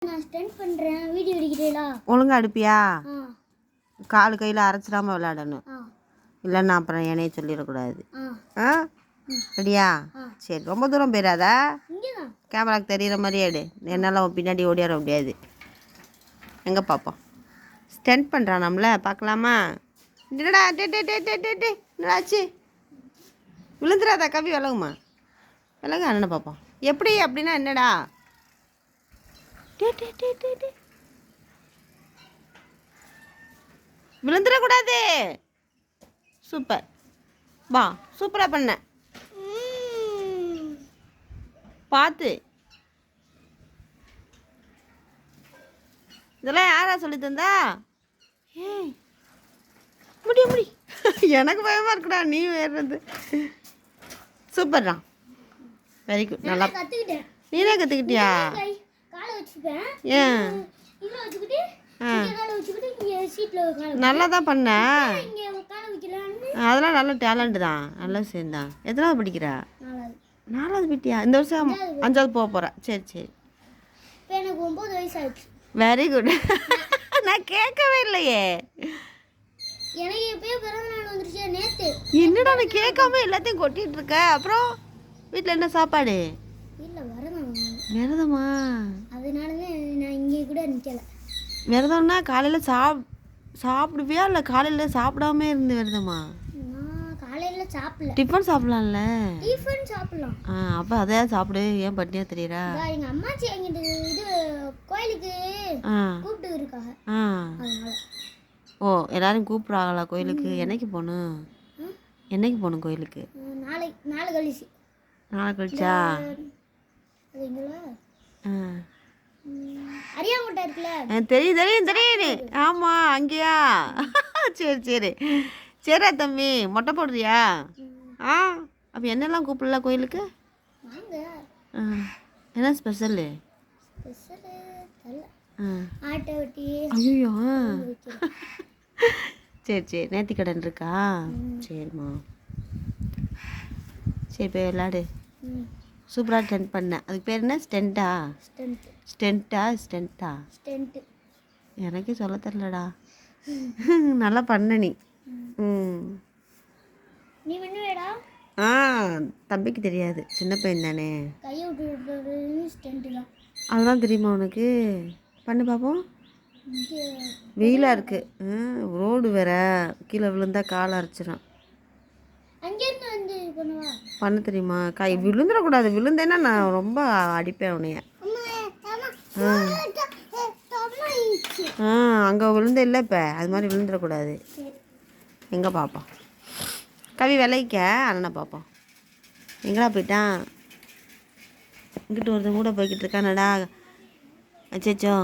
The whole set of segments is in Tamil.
நான் ஸ்டண்ட் பண்றேன், வீடியோ எடுக்கிறீங்களா? ஒழுங்கா அடுப்பியா? கால் கையில் அரைச்சிடாம விளையாடணும், இல்லைன்னா அப்புறம் என்னைய சொல்லிடக்கூடாது. ரெடியா? சரி, ரொம்ப தூரம் போயிடாதா, கேமராக்கு தெரிகிற மாதிரியே எடு. என்னால் பின்னாடி ஓடியார முடியாது. எங்கே பார்ப்போம். ஸ்டண்ட் பண்ணுறான் நம்மள, பார்க்கலாமா? என்னடா என்னாச்சு? விழுந்துடாதா கவி, விலகுமா? விலகு அண்ணனை பார்ப்போம். எப்படி அப்படின்னா என்னடா? விழுந்துடக்கூடாது. சூப்பர், வா, சூப்பராக பண்ண. பார்த்து, இதெல்லாம் யாரா சொல்லி தந்தா? ஏய், முடி எனக்கு பயமாக இருக்குடா நீ ஏறுறது. சூப்பர்டா, வெரி குட். நல்லா நீனே கற்றுக்கிட்டியா? ஏன் நல்லா தான் பண்ண, அதெல்லாம் நல்ல டேலண்ட்டு தான், நல்லா சேர்ந்தான். எத்தனாவது படிக்கிறா? 4வது படிட்டியா? இந்த வருஷம் 5வது போக போகிறேன். சரி சரி, எனக்கு 9 வயசு ஆயிடுச்சு. Very good. நான் கேட்கவே இல்லையே, எனக்கு எப்பயோ பிறந்த நாள் வந்துருச்சு நேத்து. என்னடா நான் கேட்காம எல்லாத்தையும் கொட்டிட்டு இருக்க? அப்புறம் வீட்டில் என்ன சாப்பாடு? இல்லை விரதம். விரதமா? அதனால நான் இங்கே கூட நிற்கலை. விரதம்னா காலையில் சாப்பிடுவியா இல்லை காலையில் சாப்பிடாம இருந்து விரதமா? நான் காலையில் சாப்பிடல. டிஃபன் சாப்பிடலாம்ல? டிஃபன் சாப்பிடலாம். அப்போ அதையா சாப்பிடு, ஏன் பட்டினியா தெரியுறா? எங்கள் அம்மாச்சி எங்கிட்ட இது கோயிலுக்கு கூப்பிட்டு இருக்காங்க. அதனால. ஓ, எல்லாரும் கூப்பிட்றாங்களா கோயிலுக்கு? என்னைக்கு போகணும்? என்னைக்கு போகணும் கோயிலுக்கு? நாளை கழிச்சு. நாளை கழிச்சா? அரியாங்கோட்டை இருக்குல்ல? தெரியும். ஆமாம், அங்கேயா? சரி சரிடா தம்பி, மொட்டை போடுறியா? அப்போ என்னெல்லாம் கூப்பிடல கோயிலுக்கு? என்ன ஸ்பெஷலு? ஐயோ, சரி நேர்த்திக்கடன் இருக்கா? சரிம்மா, சரி போய் விளாடு. சூப்பராக ஸ்டென்ட் பண்ணேன். அதுக்கு பேர் என்ன? ஸ்டென்ட்டா? எனக்கே சொல்ல தெரிலடா. நல்லா பண்ண நீ. தம்பிக்கு தெரியாது, சின்ன பையன் தானே. அதெல்லாம் தெரியுமா உனக்கு? பண்ணு பார்ப்போம். வெயிலாக இருக்குது, ரோடு வேற, கீழே விழுந்தா காலை அரைச்சிடும். பண்ண தெரியுமா? கை விழுந்துடக்கூடாது, விழுந்தேன்னா நான் ரொம்ப அடிப்பேன் உன்னைய. அங்கே விழுந்த இல்லை, இப்போ அது மாதிரி விழுந்துடக்கூடாது. எங்கே பார்ப்போம். கவி விளைக்க அண்ணனை பார்ப்போம். எங்கடா போயிட்டான்? இங்கிட்டு ஒருத்தன் கூட போய்கிட்டு இருக்கானடா. அச்சோ,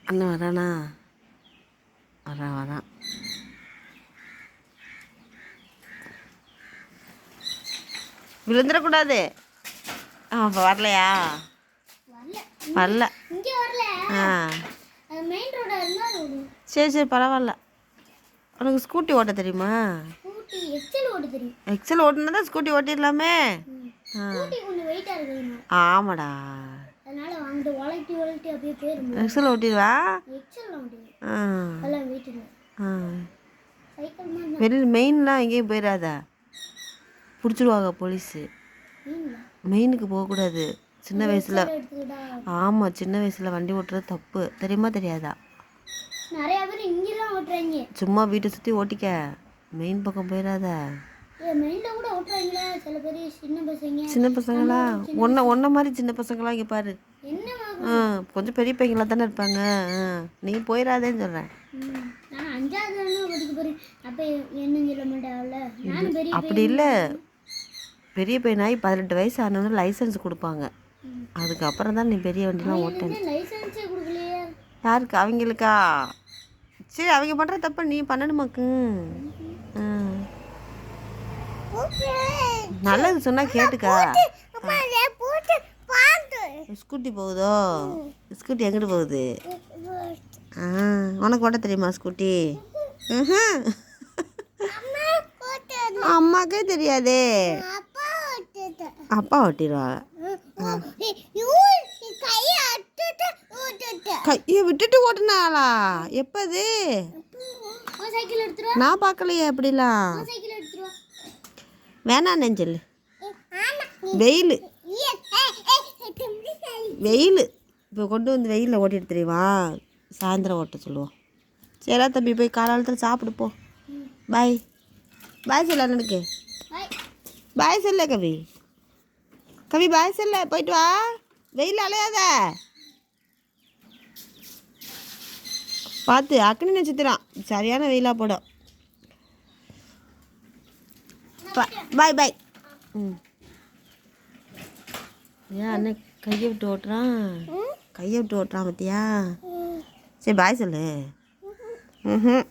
அண்ணன் வரானா? வரான். விழுந்துடக்கூடாது. அப்போ வரலையா? வரல. சரி பரவாயில்ல. உனக்கு ஸ்கூட்டி ஓட்ட தெரியுமா? எக்ஸல் ஓட்டுனா தான் ஸ்கூட்டி ஓட்டிடலாமே. ஆமாடா, எக்ஸல் ஓட்டிடுவா. வெளியில் மெயின்லாம் எங்கேயும் போயிடாதா, பிடிச்சிடுவாங்க போலீஸு. மெயினுக்கு போகக்கூடாது சின்ன வயசில். ஆமாம், சின்ன வயசில் வண்டி ஓட்டுறது தப்பு, தெரியுமா தெரியாதா? சும்மா வீட்டை சுற்றி ஓட்டிக்க, மெயின் பக்கம் போயிடாத. சின்ன பசங்களா? ஒன்றை மாதிரி சின்ன பசங்களாம் இங்கே பாரு. கொஞ்சம் பெரிய பையங்களா தானே இருப்பாங்க. நீ போயிடாதேன்னு சொல்கிறேன். அப்படி இல்லை, பெரிய பையனாகி 18 வயசு ஆனவங்க லைசன்ஸ் கொடுப்பாங்க. அதுக்கப்புறம் தான் நீ பெரிய வண்டிலாம் ஓட்டணும். யாருக்கு? அவங்களுக்கா? சரி, அவங்க பண்ணுற தப்ப நீ பண்ணணுமாக்கு. நல்லது சொன்னால் கேட்டுக்கா. ஸ்கூட்டி போகுதோ? ஸ்கூட்டி எங்கிட்டு போகுது? உனக்கு ஓட்ட தெரியுமா ஸ்கூட்டி? அம்மாக்கே தெரியாதே. அப்பா ஓட்டிடுவாங்க. கையை விட்டுட்டு ஓட்டுனாங்களா? எப்போது? நான் பார்க்கலையே அப்படிலாம். வேணான்னு சொல்லு. வெயில் வெயில் இப்போ கொண்டு வந்து வெயிலில் ஓட்டிட்டு தெரியுமா? சாயந்தரம் ஓட்ட சொல்லுவோம். சரி தம்பி போய் காலாலத்தில் சாப்பிடு போ. பாய் பாய் சொல்ல அண்ணனுக்கு. பாய் சொல்ல கவி. கவி பாய் சொல்ல. போயிட்டு வா. வெயில் அலையாத. பார்த்து அக்னி நட்சத்திரம் சரியான வெயிலாக போடும். பாய் பாய். ம் ஏன் அண்ணன் கையை விட்டு ஓட்டுறான்? கையை விட்டு ஓட்டுறான் பார்த்தியா? சரி பாய் சொல்லு. ம்